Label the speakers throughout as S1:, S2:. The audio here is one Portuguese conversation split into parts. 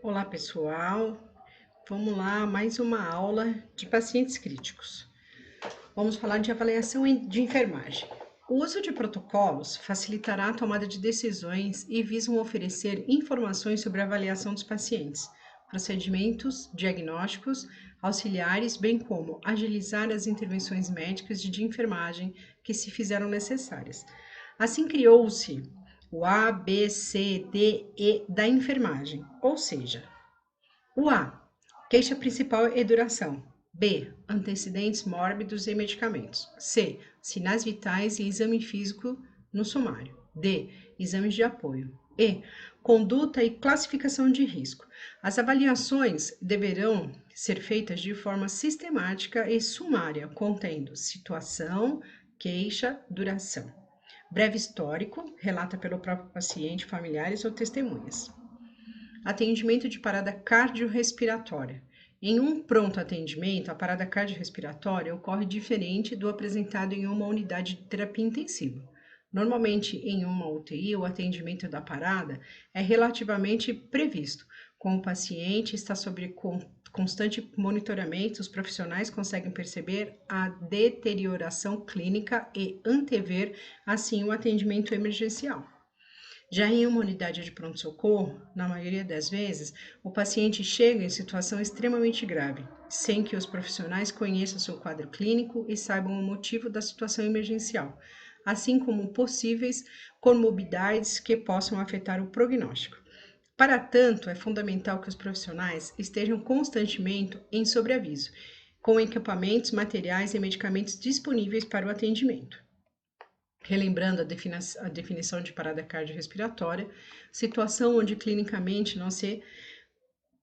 S1: Olá, pessoal. Vamos lá, mais uma aula de pacientes críticos. Vamos falar de avaliação de enfermagem. O uso de protocolos facilitará a tomada de decisões e visam oferecer informações sobre a avaliação dos pacientes, procedimentos diagnósticos, auxiliares, bem como agilizar as intervenções médicas e de enfermagem que se fizeram necessárias. Assim criou-se o A, B, C, D, E da enfermagem, ou seja, o A, queixa principal e duração. B, antecedentes mórbidos e medicamentos. C, sinais vitais e exame físico no sumário. D, exames de apoio. E, conduta e classificação de risco. As avaliações deverão ser feitas de forma sistemática e sumária, contendo situação, queixa, duração. Breve histórico, relata pelo próprio paciente, familiares ou testemunhas. Atendimento de parada cardiorrespiratória. Em um pronto atendimento, a parada cardiorrespiratória ocorre diferente do apresentado em uma unidade de terapia intensiva. Normalmente, em uma UTI, o atendimento da parada é relativamente previsto. Como o paciente está sob constante monitoramento, os profissionais conseguem perceber a deterioração clínica e antever, assim, o atendimento emergencial. Já em uma unidade de pronto-socorro, na maioria das vezes, o paciente chega em situação extremamente grave, sem que os profissionais conheçam seu quadro clínico e saibam o motivo da situação emergencial, assim como possíveis comorbidades que possam afetar o prognóstico. Para tanto, é fundamental que os profissionais estejam constantemente em sobreaviso, com equipamentos, materiais e medicamentos disponíveis para o atendimento. Relembrando a definição de parada cardiorrespiratória, situação onde clinicamente não se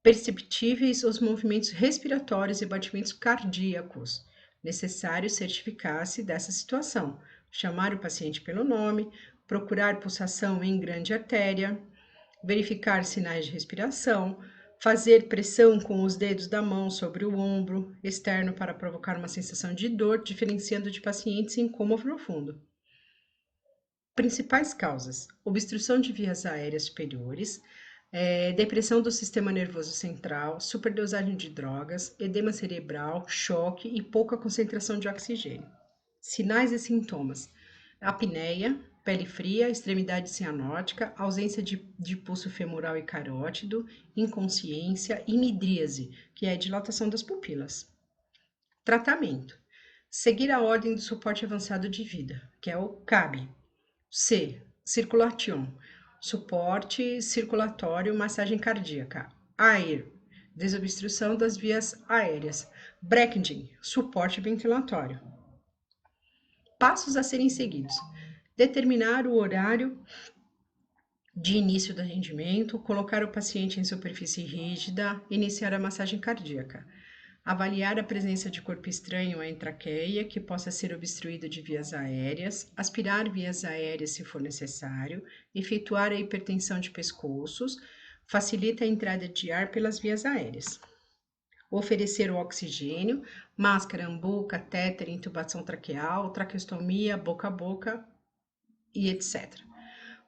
S1: perceptíveis os movimentos respiratórios e batimentos cardíacos. Necessário certificar-se dessa situação, chamar o paciente pelo nome, procurar pulsação em grande artéria, verificar sinais de respiração, fazer pressão com os dedos da mão sobre o ombro externo para provocar uma sensação de dor, diferenciando de pacientes em coma profundo. Principais causas: obstrução de vias aéreas superiores, depressão do sistema nervoso central, superdosagem de drogas, edema cerebral, choque e pouca concentração de oxigênio. Sinais e sintomas: apneia, pele fria, extremidade cianótica, ausência de pulso femoral e carótido, inconsciência e midríase, que é a dilatação das pupilas. Tratamento: seguir a ordem do suporte avançado de vida, que é o CAB. C. Circulation. Suporte circulatório, massagem cardíaca. AIR. Desobstrução das vias aéreas. Bracketing. Suporte ventilatório. Passos a serem seguidos. Determinar o horário de início do atendimento, colocar o paciente em superfície rígida, iniciar a massagem cardíaca. Avaliar a presença de corpo estranho em traqueia, que possa ser obstruído de vias aéreas, aspirar vias aéreas se for necessário, efetuar a hipertensão de pescoços, facilita a entrada de ar pelas vias aéreas. Oferecer o oxigênio, máscara, ambu, catéter, intubação traqueal, traqueostomia, boca a boca e etc.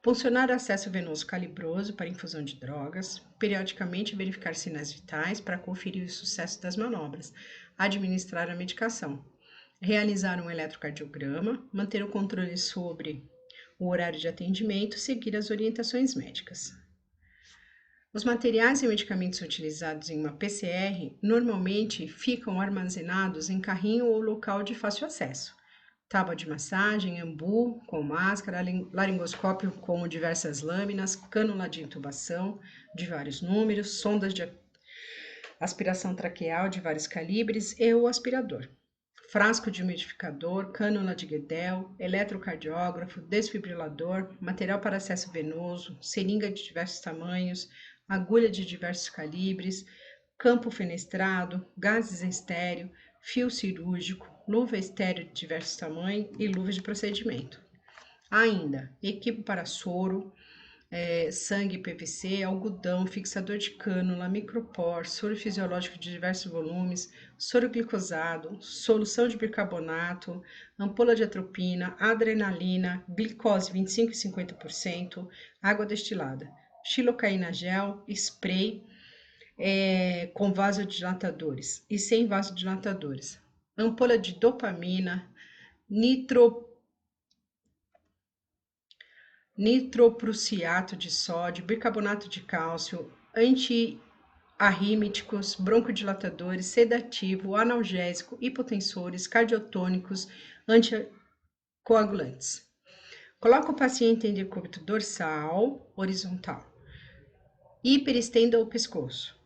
S1: Funcionar o acesso venoso calibroso para infusão de drogas, periodicamente verificar sinais vitais para conferir o sucesso das manobras, administrar a medicação, realizar um eletrocardiograma, manter o controle sobre o horário de atendimento, seguir as orientações médicas. Os materiais e medicamentos utilizados em uma PCR normalmente ficam armazenados em carrinho ou local de fácil acesso. Tábua de massagem, ambu com máscara, laringoscópio com diversas lâminas, cânula de intubação de vários números, sondas de aspiração traqueal de vários calibres e o aspirador. Frasco de umidificador, cânula de Guedel, eletrocardiógrafo, desfibrilador, material para acesso venoso, seringa de diversos tamanhos, agulha de diversos calibres, campo fenestrado, gases estéreo, fio cirúrgico, luva estéreo de diversos tamanhos e luvas de procedimento. Ainda, equipe para soro, sangue PVC, algodão, fixador de cânula, micropor, soro fisiológico de diversos volumes, soro glicosado, solução de bicarbonato, ampola de atropina, adrenalina, glicose 25 e 50%, água destilada, xilocaína gel, spray, com vasodilatadores e sem vasodilatadores. Ampola de dopamina, nitroprusiato de sódio, bicarbonato de cálcio, antiarrítmicos, broncodilatadores, sedativo, analgésico, hipotensores, cardiotônicos, anticoagulantes. Coloca o paciente em decúbito dorsal, horizontal. Hiperestenda o pescoço.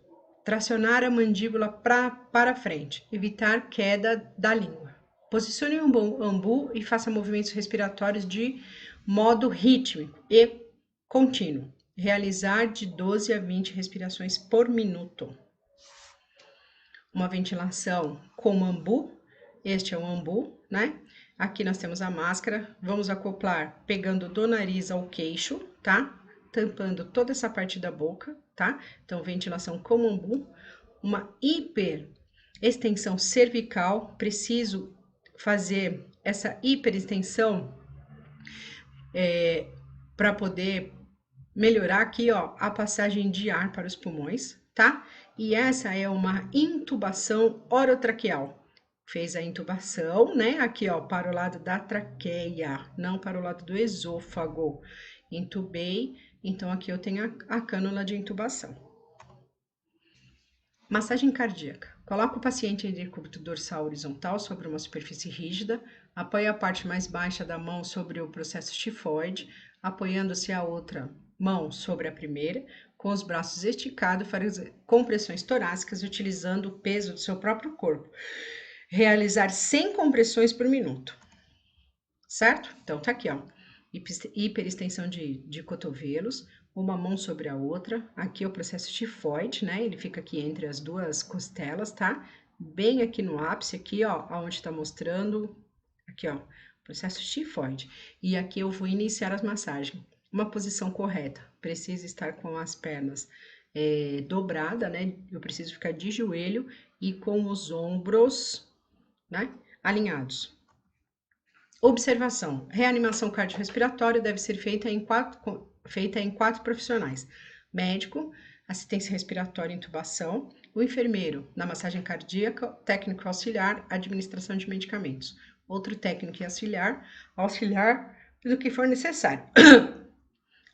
S1: Tracionar a mandíbula para frente. Evitar queda da língua. Posicione o ambu e faça movimentos respiratórios de modo rítmico e contínuo. Realizar de 12 a 20 respirações por minuto. Uma ventilação com ambu. Este é o ambu, né? Aqui nós temos a máscara. Vamos acoplar pegando do nariz ao queixo, tá? Tampando toda essa parte da boca, tá? Então, ventilação com ambu. Uma hiperextensão cervical. Preciso fazer essa hiperextensão para poder melhorar aqui, ó, a passagem de ar para os pulmões, tá? E essa é uma intubação orotraqueal. Fez a intubação, né? Aqui, ó, para o lado da traqueia, não para o lado do esôfago. Intubei, então aqui eu tenho a cânula de intubação. Massagem cardíaca. Coloca o paciente em decúbito dorsal horizontal sobre uma superfície rígida, apoia a parte mais baixa da mão sobre o processo tifoide, apoiando-se a outra mão sobre a primeira, com os braços esticados, faz compressões torácicas utilizando o peso do seu próprio corpo. Realizar 100 compressões por minuto. Certo? Então tá aqui, ó. Hiperextensão de cotovelos, uma mão sobre a outra. Aqui é o processo tifoide, né? Ele fica aqui entre as duas costelas, tá? Bem aqui no ápice, aqui, ó, onde tá mostrando, aqui, ó, processo tifoide. E aqui eu vou iniciar as massagens. Uma posição correta, precisa estar com as pernas dobrada, né? Eu preciso ficar de joelho e com os ombros, né, alinhados. Observação: reanimação cardiorrespiratória deve ser feita em quatro profissionais: médico, assistência respiratória e intubação, o enfermeiro na massagem cardíaca, técnico auxiliar, administração de medicamentos, outro técnico e auxiliar do que for necessário.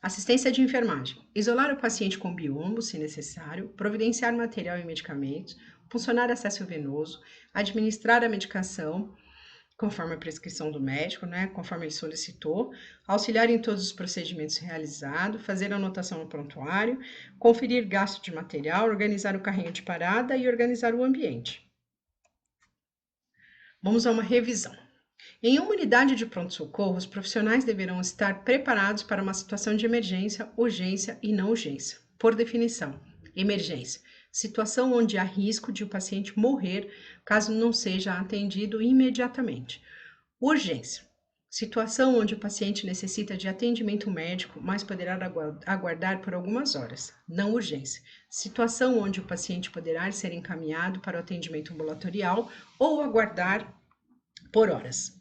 S1: Assistência de enfermagem: isolar o paciente com biombo, se necessário, providenciar material e medicamentos, funcionar acesso venoso, administrar a medicação, conforme a prescrição do médico, né, conforme ele solicitou, auxiliar em todos os procedimentos realizados, fazer anotação no prontuário, conferir gasto de material, organizar o carrinho de parada e organizar o ambiente. Vamos a uma revisão. Em uma unidade de pronto-socorro, os profissionais deverão estar preparados para uma situação de emergência, urgência e não urgência. Por definição, emergência: situação onde há risco de o paciente morrer caso não seja atendido imediatamente. Urgência: situação onde o paciente necessita de atendimento médico, mas poderá aguardar por algumas horas. Não urgência: situação onde o paciente poderá ser encaminhado para o atendimento ambulatorial ou aguardar por horas.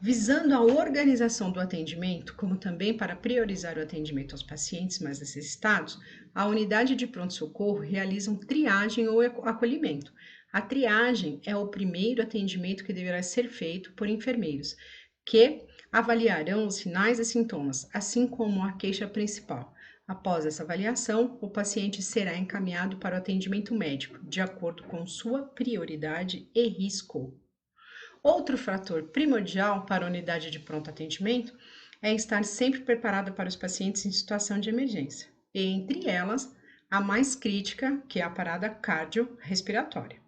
S1: Visando a organização do atendimento, como também para priorizar o atendimento aos pacientes mais necessitados, a unidade de pronto-socorro realiza triagem ou acolhimento. A triagem é o primeiro atendimento que deverá ser feito por enfermeiros, que avaliarão os sinais e sintomas, assim como a queixa principal. Após essa avaliação, o paciente será encaminhado para o atendimento médico, de acordo com sua prioridade e risco. Outro fator primordial para a unidade de pronto atendimento é estar sempre preparada para os pacientes em situação de emergência, e entre elas, a mais crítica, que é a parada cardiorrespiratória.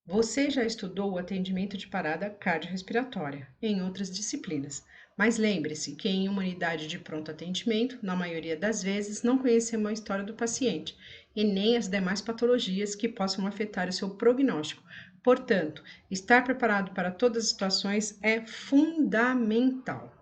S1: Você já estudou o atendimento de parada cardiorrespiratória em outras disciplinas, mas lembre-se que em uma unidade de pronto atendimento, na maioria das vezes, não conhecemos a história do paciente e nem as demais patologias que possam afetar o seu prognóstico. Portanto, estar preparado para todas as situações é fundamental.